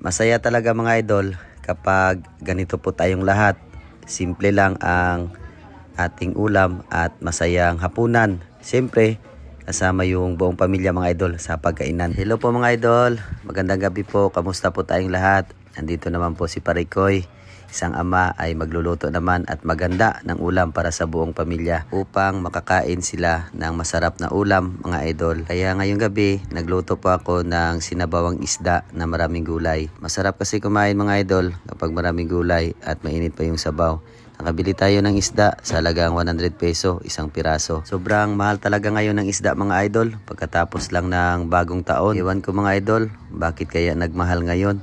Masaya talaga mga idol kapag ganito po tayong lahat. Simple lang ang ating ulam at masayang hapunan. Siyempre, kasama yung buong pamilya mga idol sa pagkainan. Hello po mga idol, magandang gabi po. Kamusta po tayong lahat? Andito naman po si Parikoy. Isang ama ay magluluto naman at maganda ng ulam para sa buong pamilya upang makakain sila ng masarap na ulam mga idol. Kaya ngayong gabi nagluto po ako ng sinabawang isda na maraming gulay. Masarap kasi kumain mga idol kapag maraming gulay at mainit pa yung sabaw. Nakabili tayo ng isda sa halagang 100 peso isang piraso. Sobrang mahal talaga ngayon ng isda mga idol pagkatapos lang ng bagong taon. Iwan ko mga idol bakit kaya nagmahal ngayon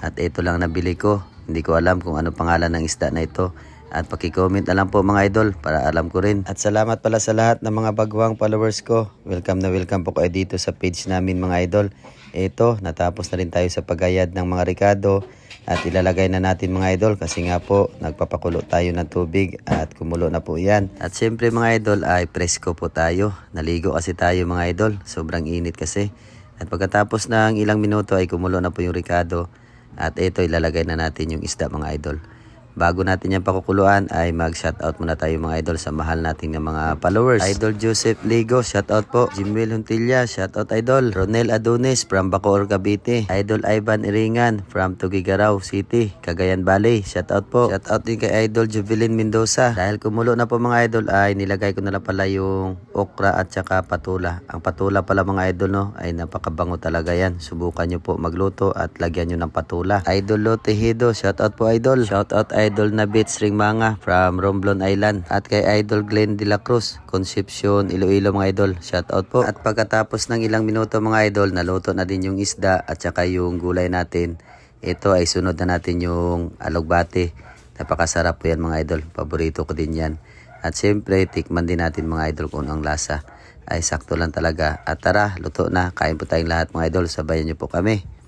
at ito lang nabili ko. Hindi ko alam kung ano pangalan ng isda na ito. At paki-comment na lang po mga idol para alam ko rin. At salamat pala sa lahat ng mga baguhang followers ko. Welcome na welcome po kayo dito sa page namin mga idol. Ito, natapos na rin tayo sa paggayad ng mga ricado. At ilalagay na natin mga idol kasi nga po nagpapakulo tayo ng tubig at kumulo na po yan. At syempre mga idol ay presko po tayo. Naligo kasi tayo mga idol. Sobrang init kasi. At pagkatapos ng ilang minuto ay kumulo na po yung ricado. At ito ilalagay na natin yung isda mga idol. Bago natin yan pakukuluan ay mag-shoutout muna tayo mga idol sa mahal nating ng mga followers. Idol Joseph Ligo, shoutout po. Jimwell Huntilla, shoutout idol. Ronel Adonis from Bacoor, Cavite. Idol Ivan Iringan from Tuguegarao City, Cagayan Valley, shoutout po. Shoutout din kay Idol Jovelyn Mendoza. Dahil kumulo na po mga idol ay nilagay ko na lang pala yung okra at saka patula. Ang patula pala mga idol no ay napakabango talaga yan. Subukan nyo po magluto at lagyan nyo ng patula. Idol Lotehido, shoutout po idol. Shoutout Idol na Beats Ringmanga from Romblon Island. At kay Idol Glenn de la Cruz, Concepcion, Iloilo mga idol. Shoutout po. At pagkatapos ng ilang minuto mga idol, naluto na din yung isda at saka yung gulay natin. Ito ay sunod na natin yung alugbate. Napakasarap po yan mga idol. Paborito ko din yan. At siyempre, tikman din natin mga idol kung ang lasa. Ay sakto lang talaga. At tara, luto na. Kain po tayong lahat mga idol. Sabayan niyo po kami.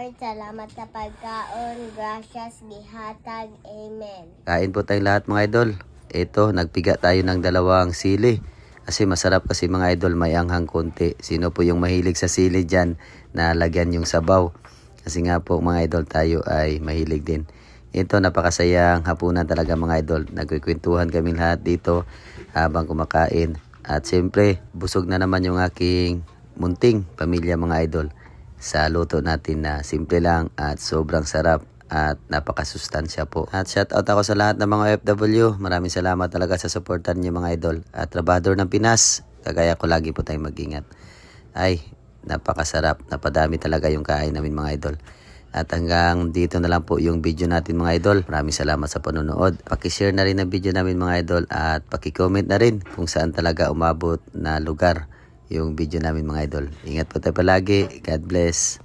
Lord, salamat sa pagkaon. Gracias, gihatag. Amen. Kain po tayong lahat mga idol. Ito, nagpiga tayo ng dalawang sili. Kasi masarap kasi mga idol, may anghang konti. Sino po yung mahilig sa sili dyan na lagyan yung sabaw? Kasi nga po mga idol, tayo ay mahilig din. Ito, napakasayang hapunan talaga mga idol. Nagkikwentuhan kami lahat dito habang kumakain. At siyempre, busog na naman yung aking munting pamilya mga idol sa luto natin na simple lang at sobrang sarap at napakasustansya po. At shoutout ako sa lahat ng mga OFW. Maraming salamat talaga sa supportan niyo mga idol. At trabador ng Pinas, kagaya ko lagi po tayong mag-ingat. Ay, napakasarap. Napadami talaga yung kain namin mga idol. At hanggang dito na lang po yung video natin mga idol. Maraming salamat sa panonood. Paki-share na rin ang video namin mga idol at paki-comment na rin kung saan talaga umabot na lugar yung video namin mga idol. Ingat po tayo palagi. God bless.